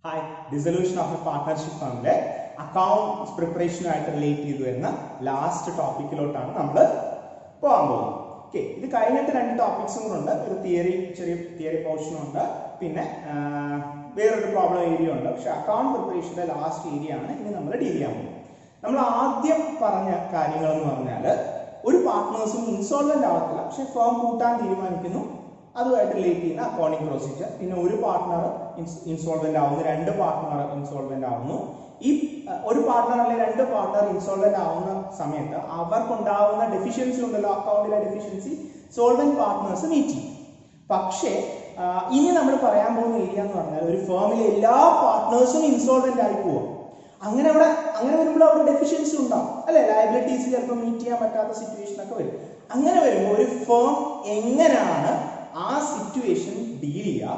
Hi, dissolution of a partnership ഫാമിലെ account പ്രിപ്പറേഷനുമായിട്ട് relate ചെയ്ത് വരുന്ന ലാസ്റ്റ് ടോപ്പിക്കിലോട്ടാണ് നമ്മൾ പോകാൻ പോകുന്നത്. ഓക്കെ, ഇത് കഴിഞ്ഞിട്ട് രണ്ട് ടോപ്പിക്സും കൂടെ ഉണ്ട്. ഒരു ചെറിയ തിയറി പോർഷനും ഉണ്ട്, പിന്നെ വേറൊരു പ്രോബ്ലം ഏരിയ ഉണ്ട്. പക്ഷെ അക്കൗണ്ട് പ്രിപ്പറേഷൻ്റെ ലാസ്റ്റ് ഏരിയ ആണ് ഇനി നമ്മൾ ഡീൽ ചെയ്യാൻ പോകുന്നത്. നമ്മൾ ആദ്യം പറഞ്ഞ കാര്യങ്ങൾ എന്ന് പറഞ്ഞാൽ ഒരു പാർട്ട്നേഴ്സും ഇൻസോൾവെന്റ് ആവത്തില്ല, പക്ഷെ ഫേം കൂട്ടാൻ തീരുമാനിക്കുന്നു, അതുമായിട്ട് റിലേറ്റ് ചെയ്യുന്ന അക്കൗണ്ടിങ് പ്രൊസീജിയർ. പിന്നെ ഒരു പാർട്ട്ണർ ഇൻസോൾവെന്റ് ആവുന്നു, രണ്ട് പാർട്ട്ണർ ഇൻസോൾവെന്റ് ആവുന്നു. ഈ ഒരു പാർട്ട്ണർ അല്ലെങ്കിൽ രണ്ട് പാർട്ട്ണർ ഇൻസോൾവെന്റ് ആവുന്ന സമയത്ത് അവർക്കുണ്ടാവുന്ന ഡെഫിഷ്യൻസി ഉണ്ടല്ലോ, അക്കൗണ്ടിലെ ഡെഫിഷ്യൻസി സോൾവെന്റ് പാർട്ട്നേഴ്സ് മീറ്റ് ചെയ്യും. പക്ഷേ ഇനി നമ്മൾ പറയാൻ പോകുന്ന ഏരിയ എന്ന് പറഞ്ഞാൽ ഒരു ഫേമിലെ എല്ലാ പാർട്ട്നേഴ്സും ഇൻസോൾവെന്റ് ആയി പോവുക. അങ്ങനെ വരുമ്പോൾ അവിടെ ഡെഫിഷ്യൻസി ഉണ്ടാവും അല്ലെ, ലയബിലിറ്റീസ് ചിലപ്പോൾ മീറ്റ് ചെയ്യാൻ പറ്റാത്ത സിറ്റുവേഷൻ ഒക്കെ വരും. അങ്ങനെ വരുമ്പോൾ ഒരു ഫേം എങ്ങനെയാണ് ആ സിറ്റുവേഷൻ ഡീൽ ചെയ്യുക,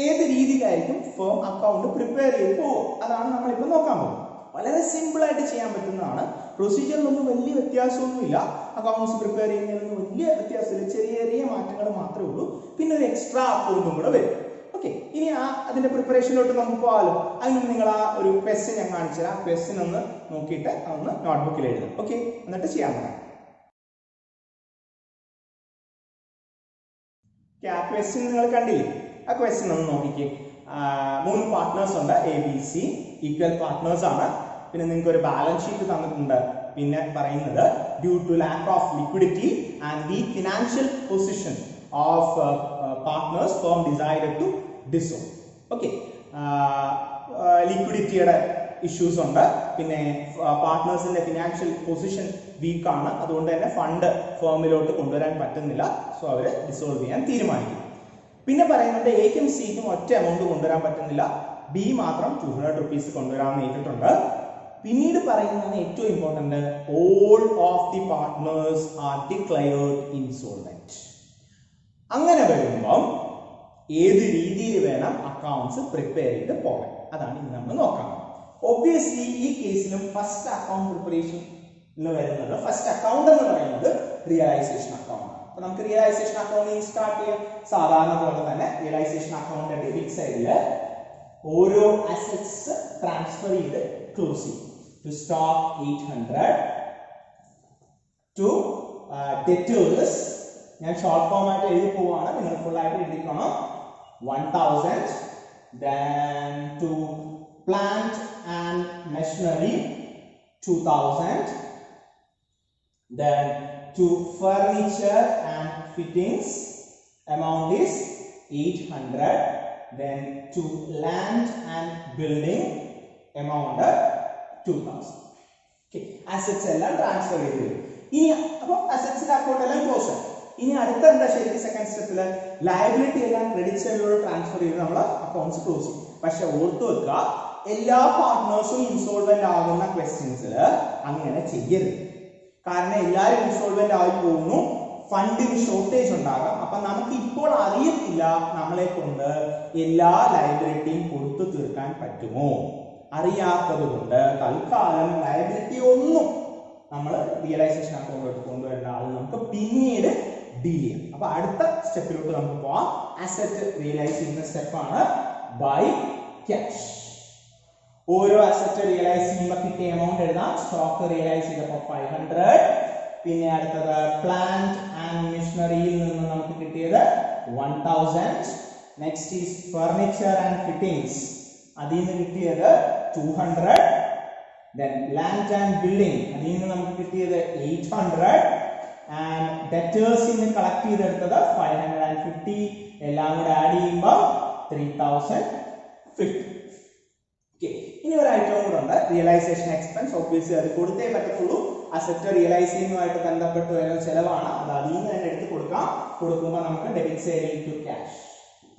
ഏത് രീതിയിലായിരിക്കും ഫേം അക്കൗണ്ട് പ്രിപ്പയർ ചെയ്ത് പോകും, അതാണ് നമ്മളിപ്പോൾ നോക്കാൻ പോകുന്നത്. വളരെ സിമ്പിൾ ആയിട്ട് ചെയ്യാൻ പറ്റുന്നതാണ്. പ്രൊസീജിയറിലൊന്നും വലിയ വ്യത്യാസമൊന്നുമില്ല, അക്കൗണ്ട്സ് പ്രിപ്പയർ ചെയ്യുന്നതിനൊന്നും വലിയ വ്യത്യാസമില്ല, ചെറിയ ചെറിയ മാറ്റങ്ങൾ മാത്രമേ ഉള്ളൂ. പിന്നെ ഒരു എക്സ്ട്രാ അക്കൗണ്ടും കൂടെ വരും. ഓക്കെ, ഇനി അതിന്റെ പ്രിപ്പറേഷനിലോട്ട് നമുക്ക് പോകാമല്ലോ. അതിന് നിങ്ങൾ ആ ഒരു ക്വസ്റ്റ്യൻ ഞാൻ കാണിച്ചു തരാം. ആ ക്വസ്റ്റ്യൻ ഒന്ന് നോക്കിയിട്ട് ഒന്ന് നോട്ട്ബുക്കിൽ എഴുതാം. ഓക്കെ, എന്നിട്ട് ചെയ്യാൻ പറ്റാം. ആ ക്വസ്റ്റ്യൻ നിങ്ങൾ കണ്ടില്ലേ? ആ ക്വസ്റ്റ്യൻ ഒന്ന് നോക്കിക്കേ. 3 പാർട്ട്നേഴ്സ് ഉണ്ട്, ABC ഈക്വൽ പാർട്ട്നേഴ്സ് ആണ്. പിന്നെ നിങ്ങൾക്ക് ഒരു ബാലൻസ് ഷീറ്റ് തന്നിട്ടുണ്ട്. പിന്നെ പറയുന്നത് due to lack of liquidity and the financial position of partners firm decided to dissolve. Okay, ലിക്വിഡിറ്റിയുടെ ഇഷ്യൂസ് ഉണ്ട്, പിന്നെ പാർട്ട്നേഴ്സിന്റെ ഫിനാൻഷ്യൽ പൊസിഷൻ വീക്ക് ആണ്, അതുകൊണ്ട് തന്നെ ഫണ്ട് ഫേമിലോട്ട് കൊണ്ടുവരാൻ പറ്റുന്നില്ല. സോ അവര് ഡിസോൾവ് ചെയ്യാൻ തീരുമാനിക്കും. പിന്നെ പറയുന്നുണ്ട് എക്കും സിക്കും ഒറ്റ എമൗണ്ട് കൊണ്ടുവരാൻ പറ്റുന്നില്ല, ബി മാത്രം 200 rupees കൊണ്ടുവരാമെന്ന് ഏറ്റിട്ടുണ്ട്. പിന്നീട് പറയുന്നതാണ് ഏറ്റവും important, all of the partners are declared insolvent. അങ്ങനെ വരുമ്പം ഏത് രീതിയിൽ വേണം അക്കൗണ്ട്സ് പ്രിപ്പയർ ചെയ്ത് പോകാൻ, അതാണ് ഇന്ന് നമ്മൾ നോക്കാം. ഒബ്വിയസ്ലി ഈ കേസിലും ഫസ്റ്റ് അക്കൗണ്ട് പ്രിപ്പറേഷൻ വരുന്നത്, ഫസ്റ്റ് അക്കൗണ്ട് എന്ന് പറയുന്നത് റിയലൈസേഷൻ അക്കൗണ്ട്. അപ്പൊ നമുക്ക് റിയലൈസേഷൻ അക്കൗണ്ടിങ് സ്റ്റാർട്ട് ചെയ്യാം. സാധാരണ പോലെ തന്നെ റിയലൈസേഷൻ അക്കൗണ്ട് ഡെബിറ്റ് സൈഡില് ഓരോ അസറ്റ്സ് ട്രാൻസ്ഫർ ചെയ്ത് ക്ലോസ് ചെയ്യും. ടു സ്റ്റോക്ക് 800, ടു ഡെറ്റേഴ്സ് ഞാൻ ഷോർട്ട് ഫോം ആയിട്ട് എഴുതി പോവാണ്, നിങ്ങൾ ഫുൾ ആയിട്ട് എഴുതിക്കണം. 1000, then to plant and machinery 2000, then to furniture and fittings amount is 800, then to land and building amount 2000. Okay, assets എല്ലാം ട്രാൻസ്ഫർ ചെയ്തു. ഇനി അപ്പോൾ അസറ്റ്സിന്റെ അക്കൗണ്ട് എല്ലാം ക്ലോസ് ആയി. ഇനി അടുത്ത എന്താ ശരിക്കും സെക്കൻഡ് സ്റ്റെപ്പില് ലയബിലിറ്റി എല്ലാം ക്രെഡിറ്റ് സൈഡിലൂടെ ട്രാൻസ്ഫർ ചെയ്ത് നമ്മൾ അക്കൗണ്ട്സ് ക്ലോസ് ചെയ്യും. പക്ഷെ ഓർത്തു വെക്കുക, എല്ലാ പാർട്ട്നേഴ്സും ഇൻസോൾവെന്റ് ആകുന്ന ക്വസ്റ്റ്യൻസിൽ അങ്ങനെ ചെയ്യരുത്. കാരണം എല്ലാവരും ഇൻസോൾവെന്റ് ആയി പോകുന്നു, ഫണ്ടിന് ഷോർട്ടേജ് ഉണ്ടാകാം. അപ്പൊ നമുക്ക് ഇപ്പോൾ അറിയത്തില്ല നമ്മളെ കൊണ്ട് എല്ലാ ലയബിലിറ്റിയും കൊടുത്തു തീർക്കാൻ പറ്റുമോ. അറിയാത്തത് കൊണ്ട് തൽക്കാലം ലയബിലിറ്റി ഒന്നും നമ്മൾ റിയലൈസേഷൻ അക്കൗണ്ടിലോട്ട് കൊണ്ടുവരേണ്ട, അത് നമുക്ക് പിന്നീട് ഡീൽ ചെയ്യാം. അപ്പൊ അടുത്ത സ്റ്റെപ്പിലോട്ട് നമുക്ക് പോവാം. അസറ്റ് റിയലൈസ് ചെയ്യുന്ന സ്റ്റെപ്പാണ് ബൈ ക്യാഷ്. ഓരോ അസറ്റ് റിയലൈസ് ചെയ്യുമ്പോൾ കിട്ടിയ എമൗണ്ട് എഴുതാം. സ്റ്റോക്ക് റിയലൈസ് ചെയ്തപ്പോൾ 500. പിന്നെ അടുത്തത് പ്ലാന്റ് ആൻഡ് മെഷീനറിയിൽ നിന്ന് നമുക്ക് കിട്ടിയത് 1000. Next is furniture and fittings, അതിൽ നിന്ന് കിട്ടിയത് 200. then land and building, അതിൽ നിന്ന് നമുക്ക് കിട്ടിയത് 800. ആൻഡ് ഡെറ്റേഴ്സിൽ നിന്ന് കളക്ട് ചെയ്തെടുത്തത് 550. എല്ലാം കൂടെ ആഡ് ചെയ്യുമ്പോൾ 3050. ഇനി ഒരു ഐറ്റം കൂടെ ഉണ്ട്, റിയലൈസേഷൻ എക്സ്പെൻസ്. ഒബ്വിയസ്ലി അത് കൊടുത്തേ പറ്റത്തുള്ളൂ. അസറ്റ് റിയലൈസ് ചെയ്യുന്നതുമായിട്ട് ബന്ധപ്പെട്ട് വരുന്ന ചെലവാണ്, അത് അതിൽ നിന്ന് തന്നെ എടുത്ത് കൊടുക്കുമ്പോൾ നമുക്ക് ഡെബിറ്റ് സൈഡിൽ ടു ക്യാഷ്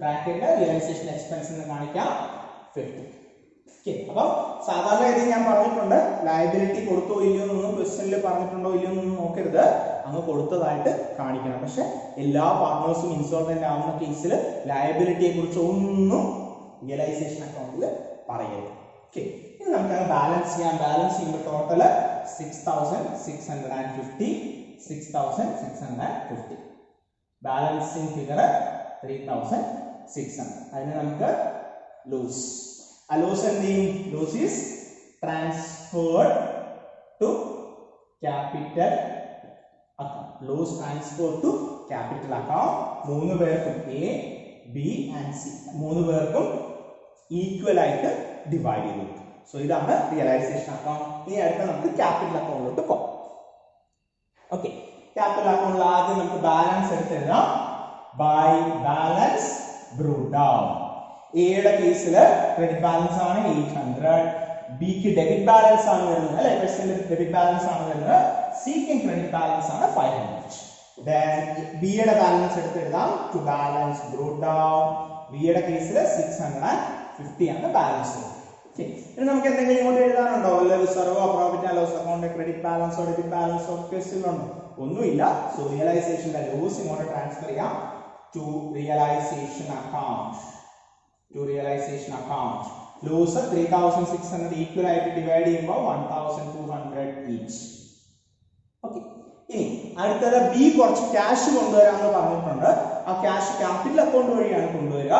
ബ്രാക്കറ്റിൽ റിയലൈസേഷൻ എക്സ്പെൻസ് എന്ന് കാണിക്കാം 50. അപ്പൊ സാധാരണ രീതി ഞാൻ പറഞ്ഞിട്ടുണ്ട്, ലയബിലിറ്റി കൊടുത്തോ ഇല്ലയോ എന്നൊന്നും ക്വസ്റ്റ്യനിൽ പറഞ്ഞിട്ടുണ്ടോ ഇല്ലയോ എന്നൊന്നും നോക്കരുത്, അങ്ങ് കൊടുത്തതായിട്ട് കാണിക്കണം. പക്ഷെ എല്ലാ പാർട്ട്നേഴ്സും ഇൻസോൾവെന്റ് ആവുന്ന കേസിൽ ലയബിലിറ്റിയെ കുറിച്ച് ഒന്നും റിയലൈസേഷൻ അക്കൗണ്ടിൽ പറയരുത്. ഓക്കെ, ഇനി നമുക്ക് ബാലൻസ് ചെയ്യാം. ബാലൻസ് ചെയ്യുമ്പോൾ ടോട്ടൽ 6650, 6650. Balancing figure 3600. അതിന് നമുക്ക് ലൂസ് ലോസ് എന്ത് ചെയ്യും? Loss is transferred to capital account. Loss transferred to capital account. മൂന്ന് പേർക്കും എ, ബി ആൻഡ് സി മൂന്ന് പേർക്കും ഈക്വൽ ആയിട്ട് ഡിവൈഡ് ചെയ്തു. സോ ഇതാണ് റിയലൈസേഷൻ അക്കൗണ്ട്. ഇനി അടുത്ത നമുക്ക് ക്യാപിറ്റൽ അക്കൗണ്ടിലോട്ട് പോകാം. ഓക്കെ, ക്യാപിറ്റൽ അക്കൗണ്ടിൽ ആദ്യം നമുക്ക് ബാലൻസ് എടുത്ത് എഴുതാം. By balance brought down. എയുടെ കേസിൽ ക്രെഡിറ്റ് ബാലൻസ് ആണ് 800, ബിക്ക് ഡെബിറ്റ് ബാലൻസ് ആണ് വരുന്നത് അല്ലെ, ഡെബിറ്റ് ബാലൻസ് ആണ് വരുന്നത്, സിക്ക് ക്രെഡിറ്റ് ബാലൻസ് ആണ് 500. then ബിയുടെ ബാലൻസ് എടുത്ത് എഴുതാം. To balance brought down. ബിയുടെ കേസിൽ 650 ആണ് ബാലൻസ്. ഇനി നമുക്ക് എന്തെങ്കിലും ഇങ്ങോട്ട് എഴുതാനുണ്ടോ? വല്ല റിസർവോ profit and loss account credit ബാലൻസോ ഡെബിറ്റ് ബാലൻസോ ക്വസ്റ്റ്യനിലുണ്ടോ? ഒന്നുമില്ല. സോ റിയലൈസേഷന്റെ ലോസ് ഇങ്ങോട്ട് ട്രാൻസ്ഫർ ചെയ്യാം to realisation account. To realisation account. Loss 3600 equal ആയിട്ട് ഡിവൈഡ് ചെയ്യുമ്പോൾ 1200 ഈച്ച്. ഓക്കെ, ഇനി അടുത്തത് ബി കുറച്ച് ക്യാഷ് കൊണ്ടുവരാമെന്ന് പറഞ്ഞിട്ടുണ്ട്. ആ ക്യാഷ് ക്യാപിറ്റൽ അക്കൗണ്ട് വഴിയാണ് കൊണ്ടുവരിക.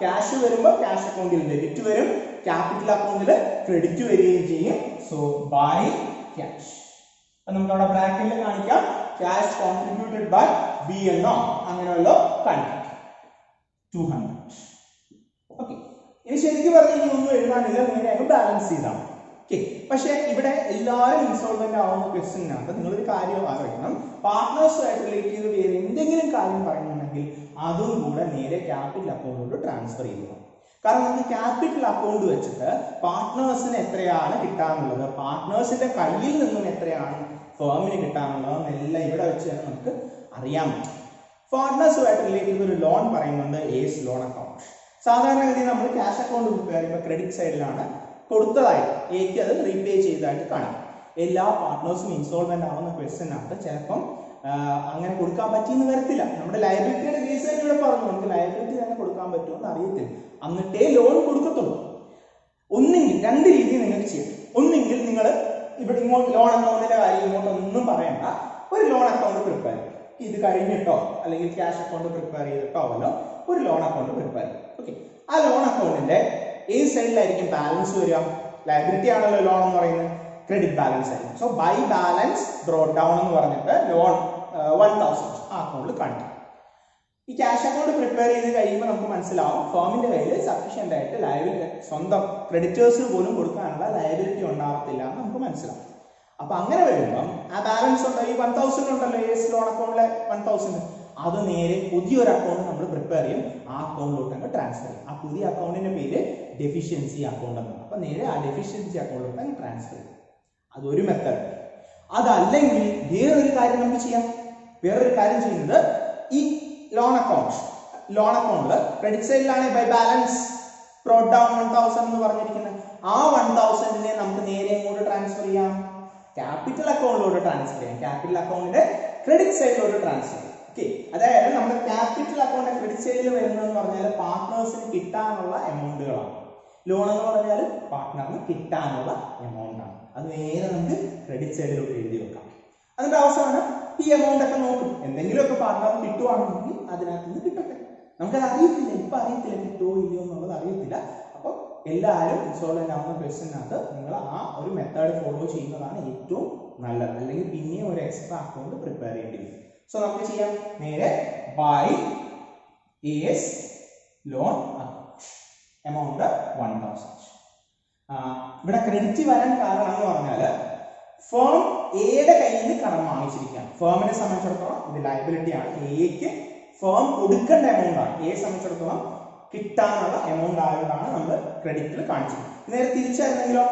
ക്യാഷ് വരുമ്പോൾ ക്യാഷ് അക്കൗണ്ടിൽ ഡെബിറ്റ് വരും, ക്യാപിറ്റൽ അക്കൗണ്ടിൽ ക്രെഡിറ്റ് വരികയും ചെയ്യും. So by cash. നമുക്ക് അവിടെ ബ്രാക്കറ്റിൽ കാണിക്കാം ക്യാഷ് കോൺട്രിബ്യൂട്ടഡ് ബൈ ബി എന്നോ അങ്ങനെയുള്ള കാണിക്കാം 200. ഓക്കെ, ഇനി ശരിക്കും പറഞ്ഞാൽ ഇനി ഒന്നും എഴുതാനില്ല, നേരെ ബാലൻസ് ചെയ്താണ്. ഓക്കെ, പക്ഷെ ഇവിടെ എല്ലാവരും ഇൻസോൾവെന്റ് ആവുന്ന ക്വസ്റ്റ്യനകത്ത് നിങ്ങളൊരു കാര്യം ആലോചിക്കണം. പാർട്ട്നേഴ്സുമായിട്ട് റിലേറ്റ് ചെയ്ത് വേറെ എന്തെങ്കിലും കാര്യം പറയുന്നുണ്ടെങ്കിൽ അതും കൂടെ നേരെ ക്യാപിറ്റൽ അക്കൗണ്ടിലോട്ട് ട്രാൻസ്ഫർ ചെയ്യുക. കാരണം നമുക്ക് ക്യാപിറ്റൽ അക്കൗണ്ട് വെച്ചിട്ട് പാർട്ട്നേഴ്സിന് എത്രയാണ് കിട്ടാനുള്ളത്, പാർട്ട്നേഴ്സിന്റെ കയ്യിൽ നിന്നും എത്രയാണ് ഫേമിന് കിട്ടാനുള്ളത് എന്നെല്ലാം ഇവിടെ വെച്ച് തന്നെ നമുക്ക് അറിയാൻ പറ്റും. പാർട്ട്നേഴ്സുമായിട്ട് റിലേറ്റ് ചെയ്ത് ഒരു ലോൺ പറയുന്നുണ്ട്, ഏസ് ലോൺ അക്കൗണ്ട്. സാധാരണഗതിയിൽ നമ്മൾ ക്യാഷ് അക്കൗണ്ട് പ്രിപ്പയർ ചെയ്യുമ്പോൾ ക്രെഡിറ്റ് സൈഡിലാണ് കൊടുത്തതായിട്ട് എക്ക് അത് റീപേ ചെയ്തതായിട്ട് കാണിക്കും. എല്ലാ പാർട്ട്നേഴ്സും ഇൻസോൾവെന്റ് ആവുന്ന ക്വസ്റ്റ്യനകത്ത് ചിലപ്പം അങ്ങനെ കൊടുക്കാൻ പറ്റിയെന്ന് വരത്തില്ല. നമ്മുടെ ലയബിലിറ്റിയുടെ കേസ് തന്നെ ഇവിടെ പറഞ്ഞു, നമുക്ക് ലയബിലിറ്റി തന്നെ കൊടുക്കാൻ പറ്റുമോ എന്ന് അറിയത്തില്ല, എന്നിട്ടേ ലോൺ കൊടുക്കത്തുള്ളൂ. ഒന്നെങ്കിൽ രണ്ട് രീതിയിൽ നിങ്ങൾക്ക് ചെയ്യാം. ഒന്നെങ്കിൽ നിങ്ങൾ ഇവിടെ ഇങ്ങോട്ട് ലോൺ അക്കൗണ്ടിന്റെ കാര്യം ഇങ്ങോട്ട് ഒന്നും പറയണ്ട, ഒരു ലോൺ അക്കൗണ്ട് പ്രിപ്പയർ ചെയ്യും. ഇത് കഴിഞ്ഞിട്ടോ അല്ലെങ്കിൽ ക്യാഷ് അക്കൗണ്ട് പ്രിപ്പയർ ചെയ്തിട്ടോ അല്ലോ ഒരു ലോൺ അക്കൗണ്ട് പ്രിപ്പയർ ചെയ്യും. ഓക്കെ, ആ ലോൺ അക്കൗണ്ടിന്റെ ഏത് സൈഡിലായിരിക്കും ബാലൻസ് വരിക? ലയബിലിറ്റി ആണല്ലോ ലോൺ എന്ന് പറയുന്നത്, ക്രെഡിറ്റ് ബാലൻസ് ആയിരിക്കും. So by balance brought down എന്ന് പറഞ്ഞിട്ട് ലോൺ 1000 ആ അക്കൗണ്ടിൽ കാണിക്കും. ഈ ക്യാഷ് അക്കൗണ്ട് പ്രിപ്പയർ ചെയ്ത് കഴിയുമ്പോൾ നമുക്ക് മനസ്സിലാവും ഫേമിന്റെ കയ്യിൽ സഫീഷ്യന്റ് ആയിട്ട് ലയബിലിറ്റി, സ്വന്തം ക്രെഡിറ്റേഴ്സിന് പോലും കൊടുക്കാനുള്ള ലയബിലിറ്റി ഉണ്ടാകത്തില്ല എന്ന് നമുക്ക് മനസ്സിലാവും. അപ്പൊ അങ്ങനെ വരുമ്പം ആ ബാലൻസ് ഉണ്ടോ, ഈ 1000 ഉണ്ടല്ലോ ഏസ് ലോൺ അക്കൗണ്ടിലെ 1000, അത് നേരെ പുതിയൊരു അക്കൗണ്ട് നമ്മൾ പ്രിപ്പയർ ചെയ്യും, ആ അക്കൗണ്ടിലോട്ട് അങ്ങ് ട്രാൻസ്ഫർ ചെയ്യും. ആ പുതിയ അക്കൗണ്ടിന്റെ പേര് ഡെഫിഷ്യൻസി അക്കൗണ്ട് എന്നാണ്. അപ്പൊ നേരെ ആ ഡെഫിഷ്യൻസി അക്കൗണ്ടിലോട്ട് അങ്ങ് ട്രാൻസ്ഫർ ചെയ്യും. അതൊരു മെത്തേഡ്. അതല്ലെങ്കിൽ വേറൊരു കാര്യം നമുക്ക് ചെയ്യാം. വേറൊരു കാര്യം ചെയ്യുന്നത്, ഈ ലോൺ അക്കൗണ്ടിൽ ക്രെഡിറ്റ് സൈഡിലാണ് ബൈ ബാലൻസ് ബ്രോട്ട് ഡൗൺ 1000 എന്ന് പറഞ്ഞിരിക്കുന്നത്. ആ 1000നെ നമുക്ക് നേരെ എങ്ങോട്ട് ട്രാൻസ്ഫർ ചെയ്യാം? ക്യാപിറ്റൽ അക്കൗണ്ടിലോട്ട് ട്രാൻസ്ഫർ ചെയ്യാം. ക്യാപിറ്റൽ അക്കൗണ്ടിന്റെ ക്രെഡിറ്റ് സൈഡിലോട്ട് ട്രാൻസ്ഫർ ചെയ്യാം. ഓക്കെ, അതായത് നമ്മുടെ ക്യാപിറ്റൽ അക്കൗണ്ട് ക്രെഡിറ്റ് സൈഡിൽ വരുന്നതെന്ന് പറഞ്ഞാൽ പാർട്ട്നേഴ്സിന് കിട്ടാനുള്ള എമൗണ്ടുകളാണ്. ലോൺ എന്ന് പറഞ്ഞാൽ പാർട്ട്ണറിന് കിട്ടാനുള്ള എമൗണ്ട് ആണ്. അത് നേരെ നമുക്ക് ക്രെഡിറ്റ് സൈഡിലോട്ട് എഴുതി വെക്കാം. അതിന്റെ അവസാനം ഈ എമൗണ്ട് ഒക്കെ നോക്കും, എന്തെങ്കിലുമൊക്കെ പാർട്ട്ണറിന് കിട്ടുവാണെങ്കിൽ അതിനകത്ത് നിന്ന് കിട്ടട്ടെ. നമുക്കത് അറിയത്തില്ല, ഇപ്പൊ അറിയത്തില്ല കിട്ടുമോ ഇല്ലയോ എന്നുള്ളത് അറിയത്തില്ല. അപ്പോൾ എല്ലാവരും ഇൻസോൾവെന്റ് ആവുന്ന ക്വസ്റ്റ്യനകത്ത് നിങ്ങൾ ആ ഒരു മെത്തേഡ് ഫോളോ ചെയ്യുന്നതാണ് ഏറ്റവും നല്ലത്. അല്ലെങ്കിൽ പിന്നെയും ഒരു എക്സ്ട്രാ അക്കൗണ്ട് പ്രിപ്പയർ ചെയ്യേണ്ടി വരും. സോ നമുക്ക് ചെയ്യാം, നേരെ ബൈ ഏസ് ലോൺ എമൗണ്ട് 1000. ഇവിടെ ക്രെഡിറ്റ് വരാൻ കാരണം എന്ന് പറഞ്ഞാൽ ഫേം എയുടെ കയ്യിൽ നിന്ന് കടം വാങ്ങിച്ചിരിക്കുകയാണ്. ഫേമിനെ സംബന്ധിച്ചിടത്തോളം ഇത് ലയബിലിറ്റി ആണ്, എക്ക് ഫേം കൊടുക്കേണ്ട എമൗണ്ട് ആണ്. എയെ സംബന്ധിച്ചിടത്തോളം കിട്ടാനുള്ള എമൗണ്ട് ആയതുകൊണ്ടാണ് നമ്മൾ ക്രെഡിറ്റിൽ കാണിച്ചത്. നേരെ തിരിച്ചായിരുന്നെങ്കിലോ,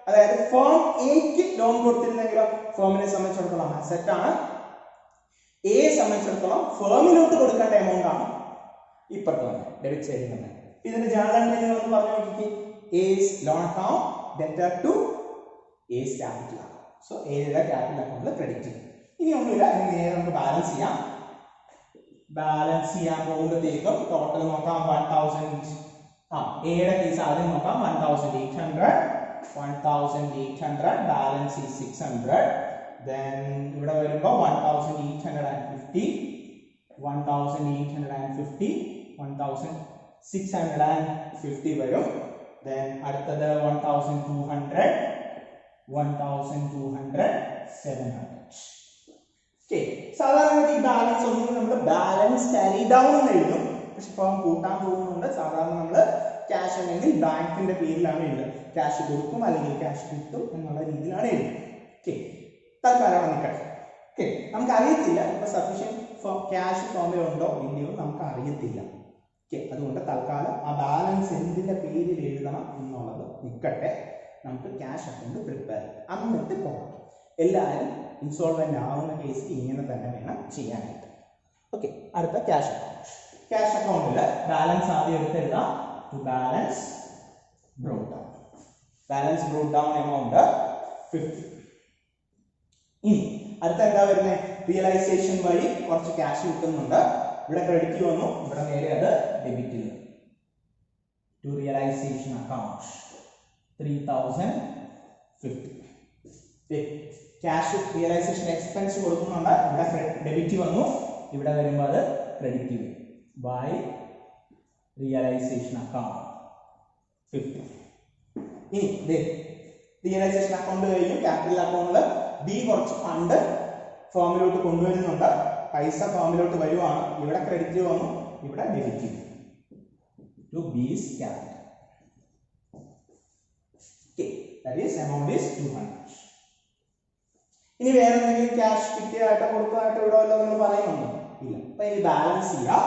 അതായത് ഫേം എക്ക് ലോൺ കൊടുത്തിരുന്നെങ്കിലോ ഫേമിനെ സംബന്ധിച്ചിടത്തോളം അസെറ്റ് ആണ്, എയെ സംബന്ധിച്ചിടത്തോളം ഫേമിലോട്ട് കൊടുക്കേണ്ട എമൗണ്ട് ആണ് ഇപ്പുറത്ത് തന്നെ ഡെബിറ്റ് സൈഡിൽ തന്നെ. ഇതിന്റെ ജേണൽ എൻട്രി നിങ്ങൾ ഒന്ന് പറഞ്ഞു നോക്കിക്കേ, A's loan account debtor to A's capital account. So എയുടെ ക്യാപിറ്റൽ അക്കൗണ്ടിൽ ക്രെഡിറ്റ് ചെയ്യും. ഇനി ഒന്നുമില്ല, നേരെ നമുക്ക് ബാലൻസ് ചെയ്യാം. ബാലൻസ് ചെയ്യാൻ പോകുമ്പോഴത്തേക്കും ടോട്ടൽ നോക്കാം 1000. എയുടെ കേസ് ആദ്യം നോക്കാം, 1800 ബാലൻസ് ഈസ് 600. then ഇവിടെ വരുമ്പോൾ 1850 1650 വരും. then അടുത്തത് 1200, 1200, 700. Okay, സാധാരണ ഈ ബാലൻസ് ഒന്നും നമ്മൾ ബാലൻസ് ക്യാരി ഡൗൺ എന്ന് എഴുതും. പക്ഷെ ഇപ്പം കൂട്ടാൻ പോകുന്നുണ്ട്. സാധാരണ നമ്മൾ ക്യാഷ് അല്ലെങ്കിൽ ബാങ്കിന്റെ പേരിലാണ് എഴുതുന്നത്. ക്യാഷ് കൊടുക്കും അല്ലെങ്കിൽ ക്യാഷ് കിട്ടും എന്നുള്ള രീതിയിലാണ് എഴുതുന്നത്. ഓക്കെ, തൽക്കാലം നിൽക്കട്ടെ. ഓക്കെ, നമുക്ക് അറിയത്തില്ല ഇപ്പൊ സഫീഷ്യന്റ് ക്യാഷ് ഫോമിൽ ഉണ്ടോ ഇല്ലയോ നമുക്ക് അറിയത്തില്ല. ഓക്കെ, അതുകൊണ്ട് തൽക്കാലം ആ ബാലൻസ് എന്തിന്റെ പേരിൽ എഴുതണം എന്നുള്ളത് നിൽക്കട്ടെ. നമുക്ക് ക്യാഷ് അക്കൗണ്ട് പ്രിപ്പയർ എന്നിട്ട് പോകാം. എല്ലാവരും ഇൻസോൾവെന്റ് ആവുന്ന കേസിൽ ഇങ്ങനെ തന്നെ വേണം ചെയ്യാനായിട്ട്. ഓക്കെ, അടുത്ത ക്യാഷ് അക്കൗണ്ട്. ക്യാഷ് അക്കൗണ്ടിൽ ബാലൻസ് ആദ്യം എടുത്തെഴുതാം. To balance brought down. Balance brought down amount 50. ഇനി അടുത്ത എന്താ വരുന്നത്? റിയലൈസേഷൻ വഴി കുറച്ച് ക്യാഷ് കിട്ടുന്നുണ്ട്. ഇവിടെ ക്രെഡിറ്റ് വന്നു, ഇവിടെ നേരെ അത് ഡെബിറ്റ് ചെയ്തു. To realisation account 3050. Cash realisation expense കൊടുക്കുന്നുണ്ട്. ഇവിടെ ഡെബിറ്റ് വന്നു, ഇവിടെ വരുമ്പോൾ അത് ക്രെഡിറ്റ് വരും. By realisation account 50. ഇനി റിയലൈസേഷൻ അക്കൗണ്ട് കഴിഞ്ഞു. ക്യാപിറ്റൽ അക്കൗണ്ടിൽ ബി കുറച്ച് ഫണ്ട് ഫോമിലോട്ട് കൊണ്ടുവരുന്നുണ്ട്. പൈസ ഫോമിലോട്ട് വരുവാണ്. ഇവിടെ ക്രെഡിറ്റ് വന്നു, ഇവിടെ ഡെബിറ്റ് ചെയ്തു. To B's capital. Okay, that is amount is 200. ഇനി വേറെ എന്തെങ്കിലും ക്യാഷ് കിട്ടിയതായിട്ടോ കൊടുത്തതായിട്ടോ ഇവിടെ വല്ലതും നമ്മൾ പറയുന്നുണ്ടോ? ഇല്ല. അപ്പൊ ഇനി ബാലൻസ് ചെയ്യാം.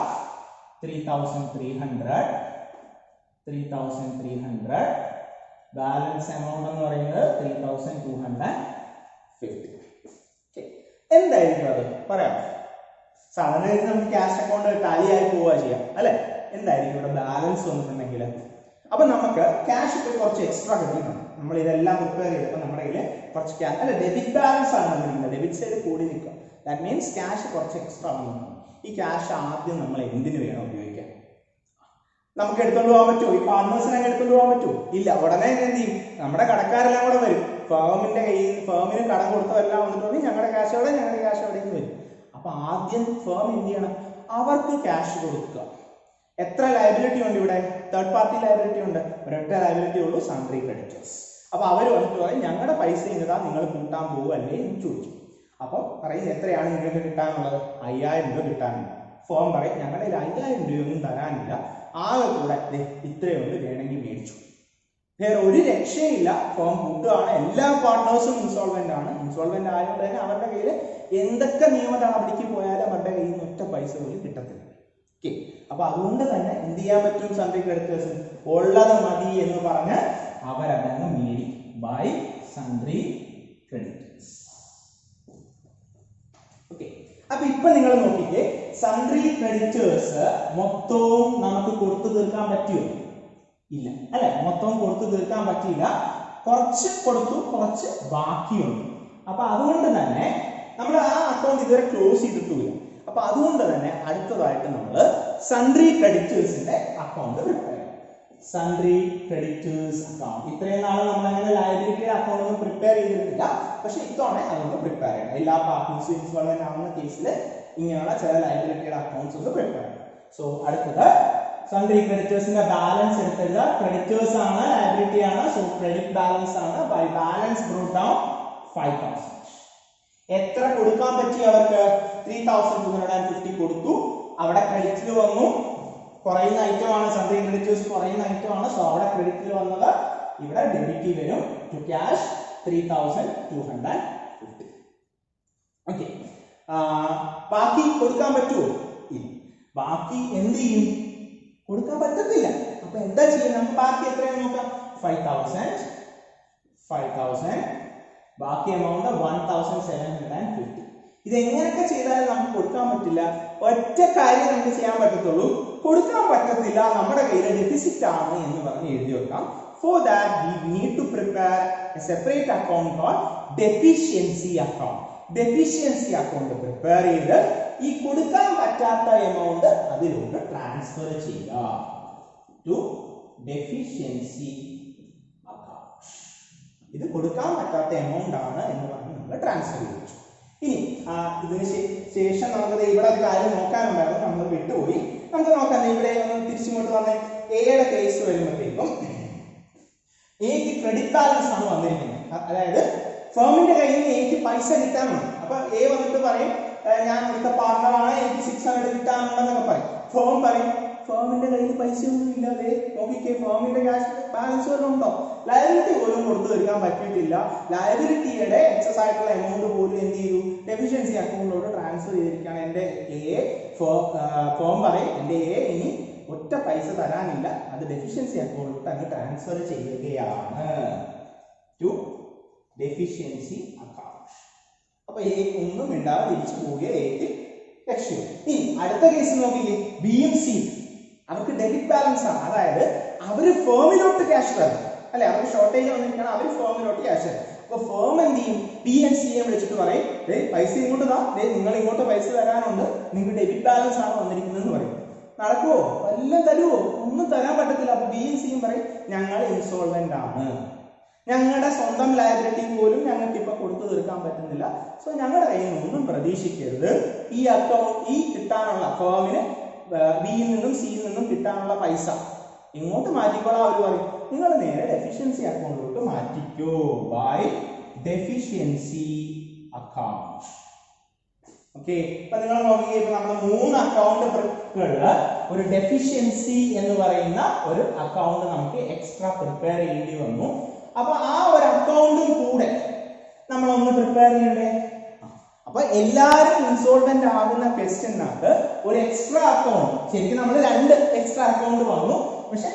3300 ബാലൻസ് എമൗണ്ട് എന്ന് പറയുന്നത് 3250. എന്തായിരിക്കും അത് പറയാം. സാധാരണ നമുക്ക് ക്യാഷ് അക്കൗണ്ട് ടാലി ആയി പോവുക ചെയ്യാം അല്ലെ. എന്തായിരിക്കും ഇവിടെ ബാലൻസ് വന്നിട്ടുണ്ടെങ്കിൽ? അപ്പൊ നമുക്ക് ക്യാഷ് ഇപ്പോൾ കുറച്ച് എക്സ്ട്രാ കിട്ടിയിട്ടുണ്ട്. നമ്മൾ ഇതെല്ലാം പ്രിപ്പയർ ചെയ്തപ്പോൾ നമ്മുടെ കയ്യിൽ കുറച്ച് ക്യാഷ് അല്ല, ഡെബിറ്റ് ബാലൻസ് ആണ് വന്നിരിക്കുന്നത്. ഡെബിറ്റ് സൈഡ് കൂടി നിൽക്കുക. ദാറ്റ് മീൻസ് ക്യാഷ് കുറച്ച് എക്സ്ട്രാ വന്നിട്ടുണ്ട്. ഈ ക്യാഷ് ആദ്യം നമ്മൾ എന്തിനു വേണം ഉപയോഗിക്കാൻ? നമുക്ക് എടുത്തോണ്ട് പോകാൻ പറ്റുമോ? ഈ പാർട്ട്നേഴ്സിനെ എടുത്തോണ്ട് പോകാൻ പറ്റുമോ? ഇല്ല. ഉടനെ എന്ത് ചെയ്യും? നമ്മുടെ കടക്കാരെല്ലാം കൂടെ വരും. ഫേമിന്റെ കയ്യിൽ ഫേമിന് കടം കൊടുത്തതെല്ലാം വന്നിട്ട് ഞങ്ങളുടെ ക്യാഷ് എവിടെ, ഞങ്ങളുടെ ക്യാഷ് എവിടേക്ക് വരും. അപ്പൊ ആദ്യം ഫേം എന്ത് ചെയ്യണം? അവർക്ക് ക്യാഷ് കൊടുക്കുക. എത്ര ലയബിലിറ്റി ഉണ്ട് ഇവിടെ? തേർഡ് പാർട്ടി ലയബിലിറ്റി ഉണ്ട്. ഒരൊറ്റ ലയബിലിറ്റി ഉള്ളൂ, സൺട്രി ക്രെഡിറ്റേഴ്സ്. അപ്പൊ അവർ വന്നിട്ട് പറയും ഞങ്ങളുടെ പൈസ ഇന്നതാ, നിങ്ങൾ കൂട്ടാൻ പോവല്ലേ എന്ന് ചോദിച്ചു. അപ്പൊ പറയും എത്രയാണ് നിങ്ങൾക്ക് കിട്ടാനുള്ളത്? 5000 രൂപ കിട്ടാനുണ്ട്. ഫേം പറയും ഞങ്ങളുടെ 5000 രൂപയൊന്നും തരാനില്ല, ആകെ കൂടെ ഇത്രയുണ്ട്, വേണമെങ്കിൽ മേടിച്ചു. വേറെ ഒരു രക്ഷയില്ല. ഫേം കൂട്ടുകയാണ്. എല്ലാ പാർട്ട്നേഴ്സും ഇൻസോൾവെന്റ് ആണ്. ഇൻസോൾവെന്റ് ആയതുകൊണ്ട് തന്നെ അവരുടെ കയ്യിൽ എന്തൊക്കെ നിയമ നടപടിക്ക് പോയാലും അവരുടെ കയ്യിൽ നിന്ന് ഒറ്റ പൈസ പോലും കിട്ടത്തില്ല. ഓക്കെ, അപ്പൊ അതുകൊണ്ട് തന്നെ എന്ത് ചെയ്യാൻ പറ്റും? സൺട്രി ക്രെഡിറ്റേഴ്സ് ഉള്ളത് മതി എന്ന് പറഞ്ഞ് അവരതങ്ങ് മേടിക്കും. By sundry creditors. ഓക്കെ, അപ്പൊ ഇപ്പൊ നിങ്ങൾ നോക്കിക്കേ, സൺട്രി ക്രെഡിറ്റേഴ്സ് മൊത്തവും നമുക്ക് കൊടുത്തു തീർക്കാൻ പറ്റുമോ? ഇല്ല അല്ലെ. മൊത്തവും കൊടുത്തു തീർക്കാൻ പറ്റിയില്ല. കുറച്ച് കൊടുത്തു, കുറച്ച് ബാക്കിയുണ്ട്. അപ്പൊ അതുകൊണ്ട് തന്നെ നമ്മൾ ആ അക്കൗണ്ട് ഇതുവരെ ക്ലോസ് ചെയ്തിട്ടില്ല. അപ്പൊ അതുകൊണ്ട് തന്നെ അടുത്തതായിട്ട് നമ്മൾ സൺട്രി ക്രെഡിറ്റേഴ്സിന്റെ അക്കൗണ്ട് പ്രിപ്പയർ ചെയ്യും. സൺട്രി ക്രെഡിറ്റേഴ്സ് അക്കൗണ്ട് ഇത്രയും നാൾ നമ്മൾ അങ്ങനെ ലയബിലിറ്റി അക്കൗണ്ട് ഒന്നും പ്രിപ്പയർ ചെയ്തിട്ടില്ല. പക്ഷെ ഇത്തവണ അതൊന്ന് പ്രിപ്പയർ ചെയ്യണം. എല്ലാ പാർട്ട്നേഴ്സും ഇൻവോൾവ്മെന്റ് ആവുന്ന കേസിൽ ഇങ്ങനെയുള്ള ചില ലയബിലിറ്റിയുടെ അക്കൗണ്ട്സ് ഒന്ന് പ്രിപ്പയർ ചെയ്യണം. സോ അടുത്തത് സൺട്രി ക്രെഡിറ്റേഴ്സിന്റെ ബാലൻസ് എടുത്തത്. ക്രെഡിറ്റേഴ്സ് ആണ്, ലയബിലിറ്റി ആണ്. സോ ക്രെഡിറ്റ് ബാലൻസ് ആണ്. By balance brought down 5000. എത്ര കൊടുക്കാൻ പറ്റി അവർക്ക്? 3250 കൊടുത്തു. അവിടെ ക്രെഡിറ്റിൽ വന്നു. കുറയുന്ന ഐറ്റം ആണ് സൺട്രി ക്രെഡിറ്റേഴ്സ്, കുറയുന്ന ഐറ്റം ആണ്. സോ അവിടെ ക്രെഡിറ്റിൽ വന്നത് ഇവിടെ ഡെബിറ്റ് വരും. To cash 3250. ഓക്കെ, ബാക്കി കൊടുക്കാൻ പറ്റുമോ? ഇല്ല. ബാക്കി എന്ത് ചെയ്യും? കൊടുക്കാൻ പറ്റത്തില്ല. അപ്പൊ എന്താ ചെയ്യുന്നത്? നമുക്ക് ബാക്കി എത്രയാണ് നോക്കാം. 5000. ബാക്കി എമൗണ്ട് 1750. ഇത് എങ്ങനെയൊക്കെ ചെയ്താലും നമുക്ക് കൊടുക്കാൻ പറ്റില്ല. ഒറ്റ കാര്യം നമുക്ക് ചെയ്യാൻ പറ്റത്തുള്ളൂ, കൊടുക്കാൻ പറ്റത്തില്ല, നമ്മുടെ കയ്യിൽ ഡെഫിസിറ്റ് ആണ് എന്ന് പറഞ്ഞ് എഴുതി വെക്കാം. For that we need to prepare a separate account called deficiency account. Deficiency account prepare ചെയ്ത് ഈ കൊടുക്കാൻ പറ്റാത്ത എമൗണ്ട് അതിലോട്ട് ട്രാൻസ്ഫർ ചെയ്യുക. To deficiency account. ഇത് കൊടുക്കാൻ പറ്റാത്ത എമൗണ്ട് ആണ് എന്ന് പറഞ്ഞ് നമ്മൾ ട്രാൻസ്ഫർ ചെയ്തു. ഇനി ഇതിന് ശേഷം നമുക്ക് ഇവിടെ ഒരു കാര്യം നോക്കാനുണ്ടായിരുന്നു, നമ്മൾ വിട്ടുപോയി. നമുക്ക് നോക്കാം. ഇവിടെ ഒന്ന് തിരിച്ചിങ്ങോട്ട് വന്നേ. എയുടെ കേസ് വരുമ്പോഴത്തേക്കും എക്ക് ക്രെഡിറ്റ് ബാലൻസ് ആണ് വന്നിരിക്കുന്നത്. അതായത് ഫേമിന്റെ കയ്യിൽ നിന്ന് എക്ക് പൈസ കിട്ടാനുണ്ട്. അപ്പൊ എ വന്നിട്ട് പറയും ഞാൻ ഇവിടുത്തെ പാർട്ണറാണ്, എനിക്ക് 600 കിട്ടാനുണ്ടെന്നൊക്കെ പറയും. ഫേം പറയും ഫേമിന്റെ കയ്യിൽ പൈസ ഒന്നും ഇല്ലാതെ നോക്കിക്കേ, ഫേമിന്റെ ക്യാഷ് ബാലൻസ് വല്ലതും ഉണ്ടോ? ലയബിലിറ്റി പോലും കൊടുത്തു തീർക്കാൻ പറ്റിയിട്ടില്ല. ലയബിലിറ്റിയുടെ എക്സസ് ആയിട്ടുള്ള എമൗണ്ട് പോലും എന്ത് ചെയ്തു, ഡെഫിഷ്യൻസി അക്കൗണ്ടിലോട്ട് ട്രാൻസ്ഫർ ചെയ്തിരിക്കുകയാണ്. എന്റെ എ ഫേം പറയും എന്റെ എ ഇനി ഒറ്റ പൈസ തരാനില്ല, അത് ഡെഫിഷ്യൻസി അക്കൗണ്ടിലോട്ട് അങ്ങ് ട്രാൻസ്ഫർ ചെയ്യുകയാണ് ടു ഡെഫിഷ്യൻസി അക്കൗണ്ട്. അപ്പൊ എ ഒന്നും ഇണ്ടാതെ തിരിച്ചു പോവുക, എക്ക് രക്ഷയും. ഇനി അടുത്ത കേസ് നോക്കിക്കേ, ബിയും സിയും അവർക്ക് ഡെബിറ്റ് ബാലൻസ് ആണ്. അതായത് അവര് ഫേമിലോട്ട് ക്യാഷ് തരും അല്ലെ, അവർക്ക് ഷോർട്ടേജ് വന്നിരിക്കണം, അവര് ഫേമിലോട്ട് ക്യാഷ് തരും. അപ്പൊ ഫേം എന്ത് ചെയ്യും, ബി ആൻഡ് സിയെ വിളിച്ചിട്ട് പറയും പൈസ ഇങ്ങോട്ട് താ, നിങ്ങൾ ഇങ്ങോട്ട് പൈസ തരാനുണ്ട്, നിങ്ങൾക്ക് ഡെബിറ്റ് ബാലൻസ് ആണ് വന്നിരിക്കുന്നത് പറയും. നടക്കുവോ? വല്ലതും തരുവോ? ഒന്നും തരാൻ പറ്റത്തില്ല. അപ്പൊ ബിയും സിയും പറയും ഞങ്ങൾ ഇൻസോൾവെന്റ് ആണ്, ഞങ്ങളുടെ സ്വന്തം ലയബിലിറ്റി പോലും ഞങ്ങൾക്ക് ഇപ്പൊ കൊടുത്തു തീർക്കാൻ പറ്റുന്നില്ല, സോ ഞങ്ങളുടെ കയ്യിൽ നിന്ന് ഒന്നും പ്രതീക്ഷിക്കരുത്. ഈ അക്കൗണ്ട് ഈ കിട്ടാനുള്ള ഫേമിന് ബിയിൽ നിന്നും സിയിൽ നിന്നും കിട്ടാനുള്ള പൈസ ഇങ്ങോട്ട് മാറ്റിക്കോളാം. അവർ പറയും നിങ്ങൾ നേരെ ഡെഫിഷ്യൻസി അക്കൗണ്ടിലോട്ട് മാറ്റിക്കോ ബൈ ഡെഫിഷ്യൻസി അക്കൗണ്ട്. ഓക്കെ, ഇപ്പൊ നിങ്ങൾ നോക്കിയേ, ഇപ്പൊ നമ്മൾ 3 അക്കൗണ്ടുകളില് ഒരു ഡെഫിഷ്യൻസി എന്ന് പറയുന്ന ഒരു അക്കൗണ്ട് നമുക്ക് എക്സ്ട്രാ പ്രിപ്പയർ ചെയ്യേണ്ടി വന്നു. അപ്പൊ ആ ഒരു അക്കൗണ്ടും കൂടെ നമ്മളൊന്ന് പ്രിപ്പയർ ചെയ്യണ്ടേ? അപ്പൊ എല്ലാരും ഇൻസോൾവെന്റ് ആകുന്ന ക്വസ്റ്റ്യനകത്ത് ഒരു എക്സ്ട്രാ അക്കൗണ്ട്, ശരിക്കും നമ്മൾ 2 എക്സ്ട്രാ അക്കൗണ്ട് വന്നു, പക്ഷെ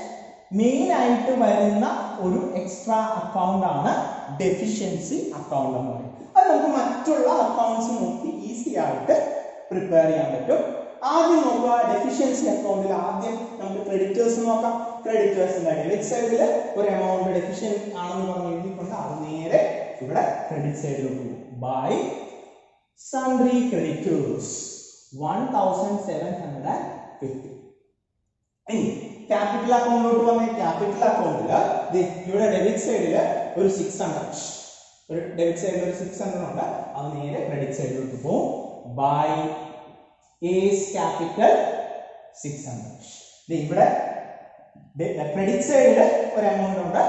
മെയിൻ ആയിട്ട് വരുന്ന ഒരു എക്സ്ട്രാ അക്കൗണ്ട് ആണ് ഡെഫിഷ്യൻസി അക്കൗണ്ട് എന്ന് പറയും. അത് നമുക്ക് മറ്റുള്ള അക്കൗണ്ട്സ് നോക്കി ഈസി ആയിട്ട് പ്രിപ്പയർ ചെയ്യാൻ പറ്റും. ആദ്യം നോക്കുക, ഡെഫിഷ്യൻസി അക്കൗണ്ടിൽ ആദ്യം നമുക്ക് ക്രെഡിറ്റേഴ്സ് നോക്കാം. ക്രെഡിറ്റേഴ്സിന്റെ ഡെബിറ്റ് സൈഡിൽ ഒരു എമൗണ്ട് ഡെഫിഷ്യൻ ആണെന്ന് പറഞ്ഞ് എഴുതിക്കൊണ്ട് അത് നേരെ ഇവിടെ ക്രെഡിറ്റ് സൈഡിലോട്ട് പോകും. By sundry creditors 1750. ഇനി ക്യാപിറ്റൽ അക്കൗണ്ടിലോട്ട് വന്നേ. ക്യാപിറ്റൽ അക്കൗണ്ടില് ഇവിടെ ഡെബിറ്റ് സൈഡില് ഒരു 600, ഒരു ഡെബിറ്റ് സൈഡിൽ ഒരു 600 ഉണ്ട്, അത് നേരെ ക്രെഡിറ്റ് സൈഡിലോട്ട് പോകും. By A's capital 600. ഇവിടെ ക്രെഡിറ്റ് സൈഡിൽ ഒരു എമൗണ്ട് ഉണ്ട്,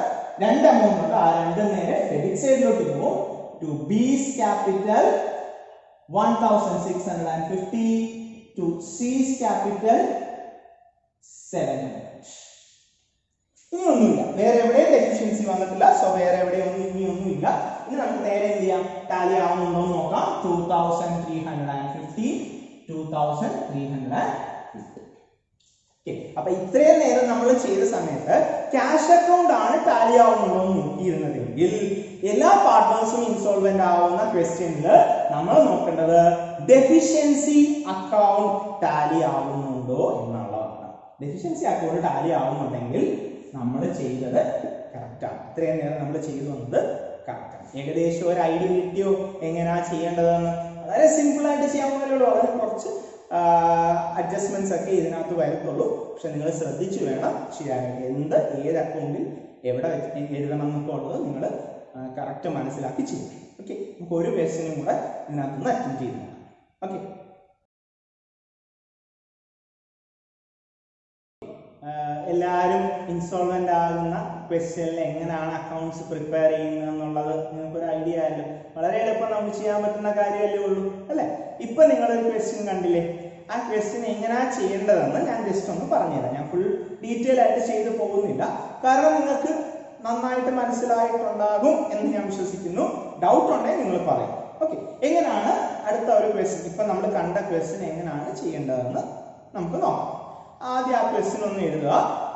2 എമൗണ്ട് ഉണ്ട്, ആ 2 നേരെ ഡെബിറ്റ് സൈഡിലോട്ട് പോകും. To B's capital 1650, to C's capital 700. ഇനി ഒന്നുമില്ല, വേറെ എവിടെയും ഡെഫിഷ്യൻസി വന്നിട്ടില്ല, സോ വേറെ എവിടെയും ഇനി ഒന്നുമില്ല. ഇനി നമുക്ക് നേരെ എന്ത് ചെയ്യാം, ടാലി ആവുന്നുണ്ടോ എന്ന് നോക്കാം. 2350, 2350. അപ്പൊ ഇത്രയും നേരം നമ്മൾ ചെയ്ത സമയത്ത് ക്യാഷ് അക്കൗണ്ട് ആണ് ടാലി ആവുന്നുണ്ടോ എന്ന് നോക്കിയിരുന്നതെങ്കിൽ എല്ലാ പാർട്ട്നേഴ്സും ഇൻസോൾവെന്റ് ആവുന്ന ക്വസ്റ്റ്യനിൽ നമ്മൾ നോക്കേണ്ടത് ഡെഫിഷ്യൻസി അക്കൗണ്ട് ടാലി ആവുന്നുണ്ടോ എന്നുള്ളതാണ്. ഡെഫിഷ്യൻസി അക്കൗണ്ട് ടാലി ആവുന്നുണ്ടെങ്കിൽ നമ്മൾ ചെയ്തത് കറക്റ്റാണ്. ഇത്രയും നേരം നമ്മൾ ചെയ്തു വന്നത് കറക്റ്റാണ്. ഏകദേശം ഒരു ഐഡിയ കിട്ടിയോ എങ്ങനെയാ ചെയ്യേണ്ടതെന്ന്? വളരെ സിമ്പിൾ ആയിട്ട് ചെയ്യാവുന്നതേ, വളരെ കുറച്ച് അഡ്ജസ്റ്റ്മെന്റ്സ് ഒക്കെ ഇതിനകത്ത് വരത്തുള്ളൂ. പക്ഷെ നിങ്ങൾ ശ്രദ്ധിച്ചു വേണം ചെയ്യാനായിട്ട്. ഏത് അക്കൗണ്ടിൽ എവിടെ എഴുതണം എന്നൊക്കെ ഉള്ളത് നിങ്ങൾ കറക്റ്റ് മനസ്സിലാക്കി ചെയ്യും. ഓക്കെ, നമുക്ക് ഒരു ക്വസ്റ്റ്യനും കൂടെ ഇതിനകത്തുനിന്ന് അറ്റൻഡ് ചെയ്തു. ഓക്കെ, എല്ലാവരും ഇൻസോൾവെന്റ് ആകുന്ന ക്വസ്റ്റ്യനിൽ എങ്ങനെയാണ് അക്കൗണ്ട്സ് പ്രിപ്പയർ ചെയ്യുന്നത് എന്നുള്ളത് നിങ്ങൾക്കൊരു ഐഡിയ ആയല്ലോ. വളരെ എളുപ്പം നമുക്ക് ചെയ്യാൻ പറ്റുന്ന കാര്യമല്ലേ ഉള്ളൂ അല്ലെ? ഇപ്പൊ നിങ്ങളൊരു ക്വസ്റ്റ്യൻ കണ്ടില്ലേ, ആ ക്വസ്റ്റ്യൻ എങ്ങനെയാ ചെയ്യേണ്ടതെന്ന് ഞാൻ ജസ്റ്റ് ഒന്ന് പറഞ്ഞുതരാം. ഞാൻ ഫുൾ ഡീറ്റെയിൽ ആയിട്ട് ചെയ്തു പോകുന്നില്ല, കാരണം നിങ്ങൾക്ക് നന്നായിട്ട് മനസ്സിലായിട്ടുണ്ടാകും എന്ന് ഞാൻ വിശ്വസിക്കുന്നു. ഡൗട്ട് ഉണ്ടെങ്കിൽ നിങ്ങൾ പറയും. ഓക്കെ, എങ്ങനെയാണ് അടുത്ത ഒരു ക്വസ്റ്റ്യൻ, ഇപ്പൊ നമ്മൾ കണ്ട ക്വസ്റ്റ്യൻ എങ്ങനെയാണ് ചെയ്യേണ്ടതെന്ന് നമുക്ക് നോക്കാം. ആദ്യം ആ ക്വസ്റ്റ്യൻ ഒന്ന് എഴുതുക,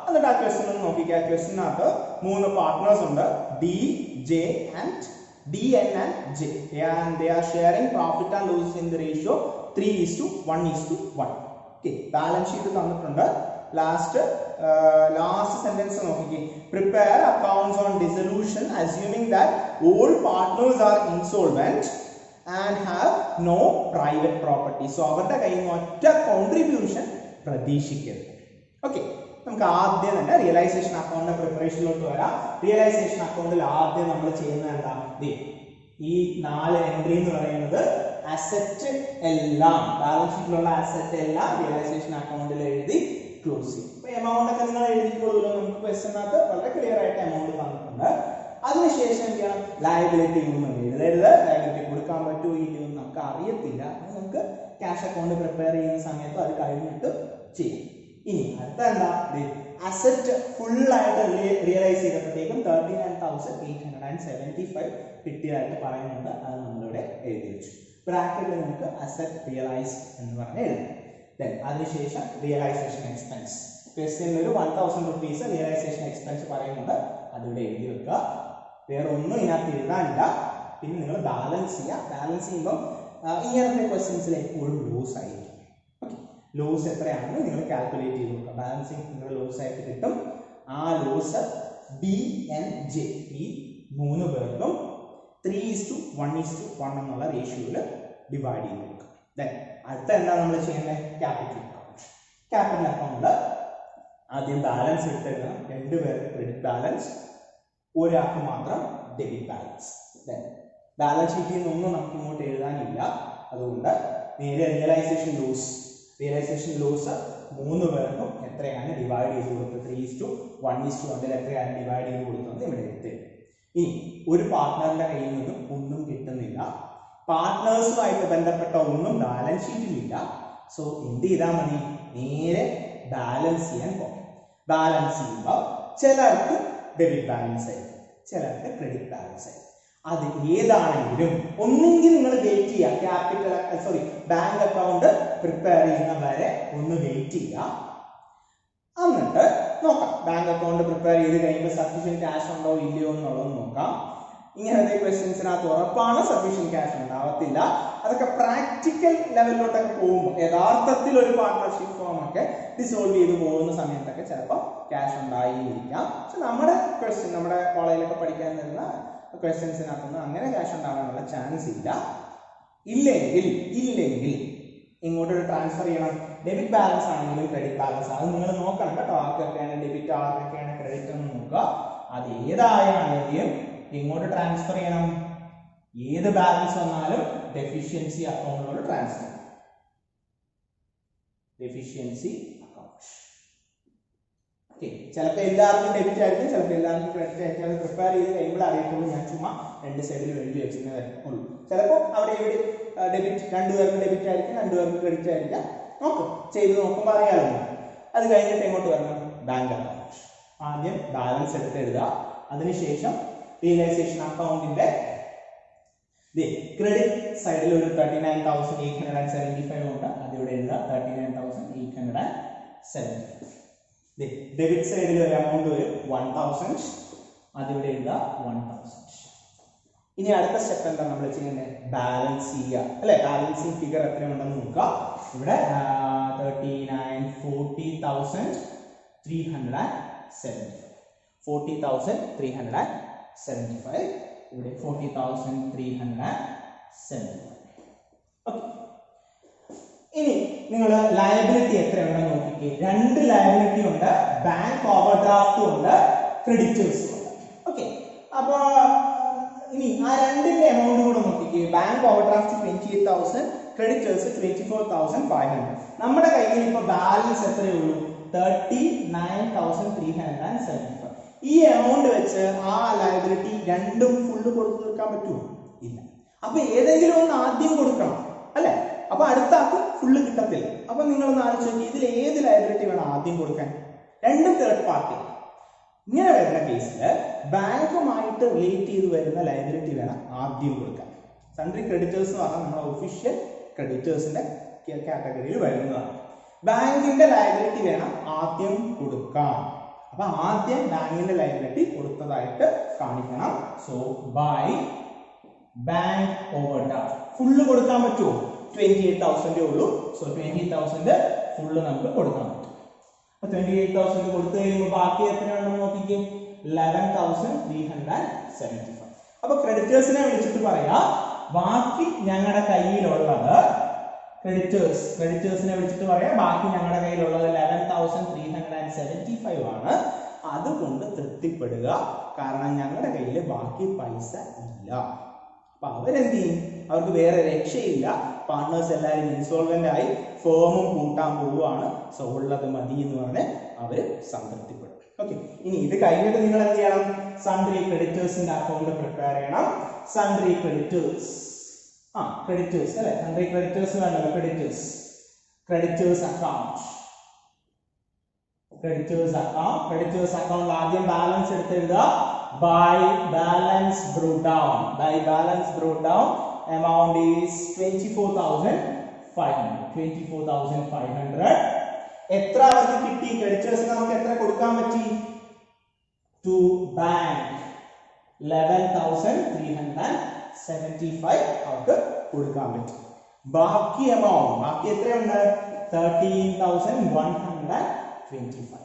എന്നിട്ട് ആ ക്വസ്റ്റ്യൻ ഒന്ന് നോക്കിക്കുക. ആ ക്വസ്റ്റ്യനകത്ത് 3 പാർട്ട്നേഴ്സ് ഉണ്ട്, D, N and J, and they are sharing profit and loss in the ratio 3:1:1. Okay, balance sheet തന്നിട്ടുണ്ട്. ലാസ്റ്റ് സെന്റൻസ് നോക്കിക്കേ, prepare accounts on dissolution assuming that all partners are insolvent and have no private property. So അവരുടെ കയ്യിൽ നിന്ന് ഒറ്റ contribution പ്രതീക്ഷിക്കരുത്. Okay, നമുക്ക് ആദ്യം തന്നെ realisation account പ്രിപ്പറേഷനിലോട്ട് വരാം. റിയലൈസേഷൻ അക്കൗണ്ടിൽ ആദ്യം നമ്മൾ ചെയ്യുന്നത് എന്താ? ഈ 4 എൻട്രി എന്ന് പറയുന്നത് അസറ്റ് എല്ലാം, ബാലൻസ് ഷീറ്റിലുള്ള അസറ്റ് എല്ലാം റിയലൈസേഷൻ അക്കൗണ്ടിൽ എഴുതി ക്ലോസ് ചെയ്യും. അപ്പോൾ എമൗണ്ട് ഒക്കെ നിങ്ങൾ എഴുതിക്കൊള്ളുമല്ലോ, നമുക്ക് ക്വസ്റ്റ്യനകത്ത് വളരെ ക്ലിയർ ആയിട്ട് എമൗണ്ട് തന്നിട്ടുണ്ട്. അതിനുശേഷം എന്ത് ചെയ്യണം, ലയബിലിറ്റി ഒന്നും എഴുതരുത്, ലയബിലിറ്റി കൊടുക്കാൻ പറ്റുമോ ഇല്ലയോ എന്നൊക്കെ അറിയത്തില്ല, നമുക്ക് ക്യാഷ് അക്കൗണ്ട് പ്രിപ്പയർ ചെയ്യുന്ന സമയത്ത് അത് കഴിഞ്ഞിട്ട് ചെയ്യും. ഇനി അടുത്ത എന്താ, അസറ്റ് ഫുൾ ആയിട്ട് റിയലൈസ് ചെയ്തപ്പോഴത്തേക്കും 39,875 കിട്ടിയതായിട്ട് പറയുന്നുണ്ട്. അത് നമ്മളിവിടെ എഴുതി വെച്ചു. ബ്രാക്കറ്റിൽ നമുക്ക് അസറ്റ് റിയലൈസ് എന്ന് പറഞ്ഞ് എഴുതാം. ദെൻ അതിനുശേഷം റിയലൈസേഷൻ എക്സ്പെൻസ്, ക്വസ്റ്റ്യനിൽ ഒരു 1000 rupees റിയലൈസേഷൻ എക്സ്പെൻസ് പറയുന്നുണ്ട്, അതിവിടെ എഴുതി വെക്കുക. വേറെ ഒന്നും ഇതിനകത്ത് എഴുതാനില്ല. പിന്നെ നിങ്ങൾ ബാലൻസ് ചെയ്യുക. ബാലൻസ് ചെയ്യുമ്പോൾ ഇങ്ങനത്തെ ക്വസ്റ്റ്യൻസിൽ എപ്പോഴും ലോസ് ആയിരിക്കും. ഓക്കെ, ലോസ് എത്രയാണെന്ന് നിങ്ങൾ കാൽക്കുലേറ്റ് ചെയ്ത് നോക്കുക. ബാലൻസിങ് നിങ്ങൾ ലോസ് ആയിട്ട് കിട്ടും. ആ ലോസ് BNJ ഈ 3 പേർക്കും 3:1:1 എന്നുള്ള റേഷ്യോയിൽ ഡിവൈഡ് ചെയ്ത് കൊടുക്കുക. ദെൻ അടുത്ത എന്താ നമ്മൾ ചെയ്യേണ്ടത്, ക്യാപിറ്റൽ അക്കൗണ്ട്. ക്യാപിറ്റൽ അക്കൗണ്ട് ആദ്യം ബാലൻസ് എടുത്തെഴുതണം. 2 പേർക്ക് ക്രെഡിറ്റ് ബാലൻസ്, ഒരാൾക്ക് മാത്രം ഡെബിറ്റ് ബാലൻസ്. ദെൻ ബാലൻസ് ഷീറ്റിൽ നിന്നൊന്നും നമുക്ക് ഇങ്ങോട്ട് എഴുതാനില്ല, അതുകൊണ്ട് നേരെ റിയലൈസേഷൻ ലോസ് 3 പേർക്കും എത്രയാണ് ഡിവൈഡ് ചെയ്ത് കൊടുത്തത്, 3:1:1 എത്രയാണ് ഡിവൈഡ് ചെയ്ത് കൊടുത്തത് ഇവിടെ എടുത്തത്. ഇനി ഒരു പാർട്ട്ണറിന്റെ കയ്യിൽ നിന്നും ഒന്നും കിട്ടുന്നില്ല, പാർട്ട്നേഴ്സുമായിട്ട് ബന്ധപ്പെട്ട ഒന്നും ബാലൻസ് ഷീറ്റിലില്ല. സോ എന്ത് ചെയ്താൽ മതി, നേരെ ബാലൻസ് ചെയ്യാൻ പോകും. ബാലൻസ് ചെയ്യുമ്പോൾ ചിലർക്ക് ഡെബിറ്റ് ബാലൻസ് ആയിരിക്കും, ചിലർക്ക് ക്രെഡിറ്റ് ബാലൻസ് ആയിരിക്കും. അത് ഏതാണെങ്കിലും ഒന്നെങ്കിൽ നിങ്ങൾ വെയിറ്റ് ചെയ്യുക, ബാങ്ക് അക്കൗണ്ട് പ്രിപ്പയർ ചെയ്യുന്ന വരെ ഒന്ന് വെയിറ്റ് ചെയ്യുക. എന്നിട്ട് നോക്കാം, ബാങ്ക് അക്കൗണ്ട് പ്രിപ്പയർ ചെയ്ത് കഴിയുമ്പോൾ സഫീഷ്യന്റ് ക്യാഷ് ഉണ്ടോ ഇല്ലയോ എന്നുള്ളത് നോക്കാം. ഇങ്ങനത്തെ ക്വസ്റ്റ്യൻസിനകത്ത് ഉറപ്പാണ് സഫീഷ്യന്റ് ക്യാഷ് ഉണ്ടാവത്തില്ല. അതൊക്കെ പ്രാക്ടിക്കൽ ലെവലിലോട്ടൊക്കെ പോകുമ്പോൾ യഥാർത്ഥത്തിൽ ഒരു പാർട്ട്ണർഷിപ്പ് ഫോം ഒക്കെ ഡിസോൾവ് ചെയ്ത് പോകുന്ന സമയത്തൊക്കെ ചിലപ്പോൾ ക്യാഷ് ഉണ്ടായിരിക്കാം. പക്ഷെ നമ്മുടെ ക്വസ്റ്റ്യൻ, നമ്മുടെ കോളേജിലൊക്കെ പഠിക്കാൻ തരുന്ന ക്വസ്റ്റ്യൻസിനകത്തൊന്നും അങ്ങനെ ക്യാഷ് ഉണ്ടാകാനുള്ള ചാൻസ് ഇല്ല. ഇല്ലെങ്കിൽ ഇങ്ങോട്ടൊരു ട്രാൻസ്ഫർ ചെയ്യണം. ഡെബിറ്റ് ബാലൻസ് ആണെങ്കിലും ക്രെഡിറ്റ് ബാലൻസ്, അത് നിങ്ങൾ നോക്കണം കേട്ടോ. ആർക്കൊക്കെയാണ് ഡെബിറ്റ്, ആർക്കൊക്കെയാണ് ക്രെഡിറ്റ് എന്ന് നോക്കുക. അത് ഏതായാലും ഇങ്ങോട്ട് ട്രാൻസ്ഫർ ചെയ്യണം. ഏത് ബാലൻസ് വന്നാലും ഡെഫിഷ്യൻസി അക്കൗണ്ടിലോട്ട് ട്രാൻസ്ഫർ, ഡെഫിഷ്യൻസി അക്കൗണ്ട്. ഓക്കെ, ചിലപ്പോൾ എല്ലാവർക്കും ഡെബിറ്റ് ആയിരിക്കും, ചിലപ്പോൾ എല്ലാവർക്കും ക്രെഡിറ്റ് ആയിരിക്കും. അത് പ്രിപ്പയർ ചെയ്ത് കഴിയുമ്പോൾ അറിയത്തുള്ളൂ. ഞാൻ ചുമ്മാ 2 സൈഡിൽ എഴുതി വെച്ചിരുന്നേ ഉള്ളൂ. ചിലപ്പോൾ അവിടെ ഇവിടെ ഡെബിറ്റ്, 2 പേർക്ക് ഡെബിറ്റ് ആയിരിക്കും, 2 പേർക്ക് ക്രെഡിറ്റ് ആയിരിക്കാം. നോക്കും, ചെയ്ത് നോക്കുമ്പോൾ അറിയാമല്ലോ. അത് കഴിഞ്ഞിട്ട് എങ്ങോട്ട് വരണം, ബാങ്ക് അക്കൗണ്ട്. ആദ്യം ബാലൻസ് എടുത്ത് എഴുതുക. അതിനുശേഷം റിയലൈസേഷൻ അക്കൗണ്ടിന്റെ ക്രെഡിറ്റ് സൈഡിൽ ഒരു 39,875 ഉണ്ട്, അതിവിടെ എഴുതുക 39,875. ഡെബിറ്റ് സൈഡിൽ ഒരു എമൗണ്ട് വരും 1000, അതിവിടെ എഴുതുക 1000. ഇനി അടുത്ത സ്റ്റെപ്പ് എന്താ നമ്മൾ ചെയ്യേണ്ടത്, ബാലൻസ് ചെയ്യുക അല്ലെ. ബാലൻസിങ് ഫിഗർ എത്രയുണ്ടെന്ന് നോക്കുക. ഇവിടെ 40,375, ഇവിടെ 40,375. ഓക്കെ, ഇനി നിങ്ങൾ ലയബിലിറ്റി എത്രയുണ്ടെന്ന് നോക്കിക്കേ. 2 ലയബിലിറ്റി ഉണ്ട്, ബാങ്ക് ഓവർഡ്രാഫ്റ്റും ഉണ്ട്, ക്രെഡിറ്റേഴ്സും ഉണ്ട്. ഓക്കെ, അപ്പൊ ഇനി ആ 2ന്റെ എമൗണ്ട് കൂടെ നോക്കിക്കേ. Bank overdraft 28,000, creditors 24,500. നമ്മുടെ കയ്യിൽ ഇപ്പൊ ബാലൻസ് എത്രയേ ഉള്ളൂ, 39,375. ഈ എമൗണ്ട് വെച്ച് ആ ലയബിലിറ്റി രണ്ടും ഫുള്ള് കൊടുത്തു തീർക്കാൻ പറ്റുമോ, ഇല്ല. അപ്പൊ ഏതെങ്കിലും ഒന്ന് ആദ്യം കൊടുക്കണം അല്ലെ, അപ്പൊ അടുത്ത ആൾക്ക് ഫുള്ള് കിട്ടത്തില്ല. അപ്പൊ നിങ്ങളൊന്ന് ആലോചിച്ച് നോക്കി, ഇതിൽ ഏത് ലയബിലിറ്റി വേണം ആദ്യം കൊടുക്കാൻ, രണ്ടും തേർഡ് പാർട്ടി. ഇങ്ങനെ വരുന്ന കേസിൽ ബാങ്കുമായിട്ട് റിലേറ്റ് ചെയ്ത് വരുന്ന ലയബിലിറ്റി വേണം ആദ്യം കൊടുക്കാൻ. സൺട്രി ക്രെഡിറ്റേഴ്സ് എന്ന് പറഞ്ഞാൽ നമ്മുടെ ഒഫീഷ്യൽ ക്രെഡിറ്റേഴ്സിന്റെ കാറ്റഗറിയിൽ വരുന്നതാണ്. ബാങ്കിന്റെ ലയബിലിറ്റി വേണം ആദ്യം കൊടുക്കാൻ. അപ്പൊ ആദ്യം ബാങ്കിന്റെ ലയബിലിറ്റി കൊടുത്തതായിട്ട് കാണിക്കണം. So by bank overdraft full കൊടുക്കാൻ പറ്റുമോ, 28,000 ഉള്ളൂ. സോ 20,000 ഫുള്ള് നമുക്ക് കൊടുക്കാൻ പറ്റും. 28,000 കൊടുത്തു കഴിയുമ്പോൾ ബാക്കി എത്രയാണെന്ന് നോക്കിക്കേ, 11,375. അപ്പൊ ക്രെഡിറ്റേഴ്സിനെ വിളിച്ചിട്ട് പറയാ, ബാക്കി ഞങ്ങളുടെ കയ്യിലുള്ളത്, ക്രെഡിറ്റേഴ്സിനെ വിളിച്ചിട്ട് പറയാ, ബാക്കി ഞങ്ങളുടെ കയ്യിലുള്ളത് 11,375 ആണ്. അതുകൊണ്ട് തൃപ്തിപ്പെടുക, കാരണം ഞങ്ങളുടെ കയ്യിൽ ബാക്കി പൈസ ഇല്ല. അപ്പൊ അവരെന്ത് ചെയ്യും? അവർക്ക് വേറെ രക്ഷയില്ല, പാർട്ട്നേഴ്സ് എല്ലാവരും ഇൻസോൾവെന്റ് ആയി, ഫേമും കൂട്ടാൻ പോവുകയാണ്, സോ ഉള്ളത് മതി എന്ന് പറഞ്ഞ് അവര് സംതൃപ്തിപ്പെടും. ഓക്കെ, ഇനി ഇത് കഴിഞ്ഞിട്ട് നിങ്ങൾ എന്ത് ചെയ്യണം? സൺഡ്രി ക്രെഡിറ്റേഴ്സിന്റെ അക്കൗണ്ട് പ്രിപ്പയർ ചെയ്യണം. സൺഡ്രി ക്രെഡിറ്റേഴ്സ്, ക്രെഡിറ്റേഴ്സ് അല്ലെ, സൺഡ്രി ക്രെഡിറ്റേഴ്സ് വേണ്ടല്ലോ, ക്രെഡിറ്റേഴ്സ് അക്കൗണ്ട്. ക്രെഡിറ്റേഴ്സ് അക്കൗണ്ട് ആദ്യം balance എടുത്തെഴുതുക. by balance brought down amount is 24,500. എത്ര അവർക്ക് കിട്ടി? ക്രെഡിറ്റേഴ്സിന് നമുക്ക് എത്ര കൊടുക്കാൻ പറ്റി? to bank 11,375 അവർക്ക് കൊടുക്കാൻ പറ്റി. ബാക്കി എത്രയുണ്ട്? 13,125.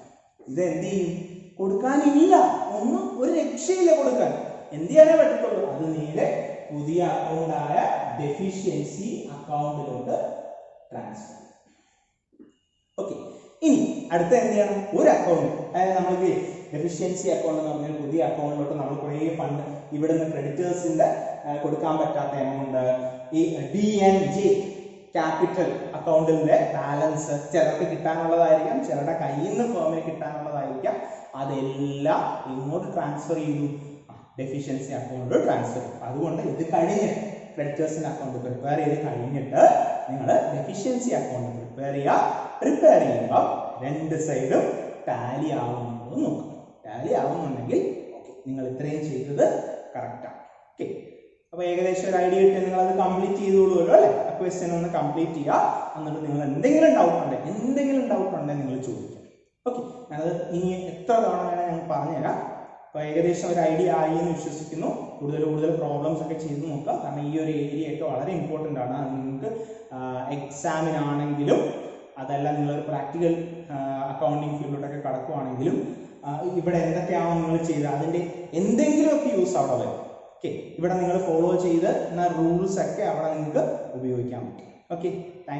ഇത് എന്ത് ചെയ്യും? കൊടുക്കാനില്ല, ഒന്നും ഒരു രക്ഷയില്ല കൊടുക്കാൻ. എന്ത് ചെയ്യാനേ പറ്റത്തുള്ളൂ? അത് നേരെ പുതിയ അക്കൗണ്ടായ ഡെഫിഷ്യൻസി അക്കൗണ്ടിലോട്ട് ട്രാൻസ്ഫർ. ഓക്കെ, ഇനി അടുത്ത എന്ത് ചെയ്യണം? ഒരു അക്കൗണ്ട്, അതായത് നമ്മൾക്ക് ഡെഫിഷ്യൻസി അക്കൗണ്ട് എന്ന് പറഞ്ഞാൽ പുതിയ അക്കൗണ്ടിലോട്ട് നമ്മൾ കുറേ ഫണ്ട് ഇവിടുന്ന് ക്രെഡിറ്റേഴ്സിന്റെ കൊടുക്കാൻ പറ്റാത്ത എമൗണ്ട്, ഈ DNJ ക്യാപിറ്റൽ അക്കൗണ്ടിന്റെ ബാലൻസ് ചിലർക്ക് കിട്ടാനുള്ളതായിരിക്കാം, ചിലരുടെ കയ്യിൽ നിന്ന് ഫേമിന് കിട്ടാനുള്ളതായിരിക്കാം, അതെല്ലാം ഇങ്ങോട്ട് ട്രാൻസ്ഫർ ചെയ്തു, ഡെഫിഷ്യൻസി അക്കൗണ്ടിൽ ട്രാൻസ്ഫർ ചെയ്തു. അതുകൊണ്ട് ഇത് കഴിഞ്ഞ് ക്രെഡിറ്റേഴ്സിന്റെ അക്കൗണ്ട് പ്രിപ്പയർ ചെയ്ത് കഴിഞ്ഞിട്ട് നിങ്ങൾ ഡെഫിഷ്യൻസി അക്കൗണ്ട് പ്രിപ്പയർ ചെയ്യുമ്പോൾ രണ്ട് സൈഡും ടാലി ആവുന്നുണ്ടോ നോക്കുക. ടാലി ആവുന്നുണ്ടെങ്കിൽ ഓക്കെ, നിങ്ങൾ ഇത്രയും ചെയ്തത് കറക്റ്റാണ്. ഓക്കെ, അപ്പൊ ഏകദേശം ഒരു ഐഡിയ കിട്ടി, നിങ്ങൾ അത് കംപ്ലീറ്റ് ചെയ്തോളൂല്ലോ അല്ലെ? ആ ക്വസ്റ്റ്യൻ ഒന്ന് കംപ്ലീറ്റ് ചെയ്യുക. എന്നിട്ട് നിങ്ങൾ എന്തെങ്കിലും ഡൗട്ട് ഉണ്ടെങ്കിൽ നിങ്ങൾ ചോദിക്കാം. ഓക്കെ, ഞാനത് ഇനി എത്ര തവണ വേണേൽ ഞാൻ പറഞ്ഞുതരാം. അപ്പൊ ഏകദേശം ഒരു ഐഡിയ ആയി എന്ന് വിശ്വസിക്കുന്നു. കൂടുതൽ പ്രോബ്ലംസ് ഒക്കെ ചെയ്ത് നോക്കാം, കാരണം ഈ ഒരു ഏരിയ ഒക്കെ വളരെ ഇമ്പോർട്ടൻ്റ് ആണ്. അത് നിങ്ങൾക്ക് എക്സാമിനാണെങ്കിലും അതല്ല നിങ്ങളൊരു പ്രാക്ടിക്കൽ അക്കൗണ്ടിങ് ഫീൽഡിലോട്ടൊക്കെ കടക്കുവാണെങ്കിലും ഇവിടെ എന്തൊക്കെയാണോ നിങ്ങൾ ചെയ്തത് അതിൻ്റെ എന്തെങ്കിലുമൊക്കെ യൂസ് അവിടെ വരും. ഓക്കെ, ഇവിടെ നിങ്ങൾ ഫോളോ ചെയ്ത് റൂൾസ് ഒക്കെ അവിടെ നിങ്ങൾക്ക് ഉപയോഗിക്കാൻ പറ്റും. Okay, thank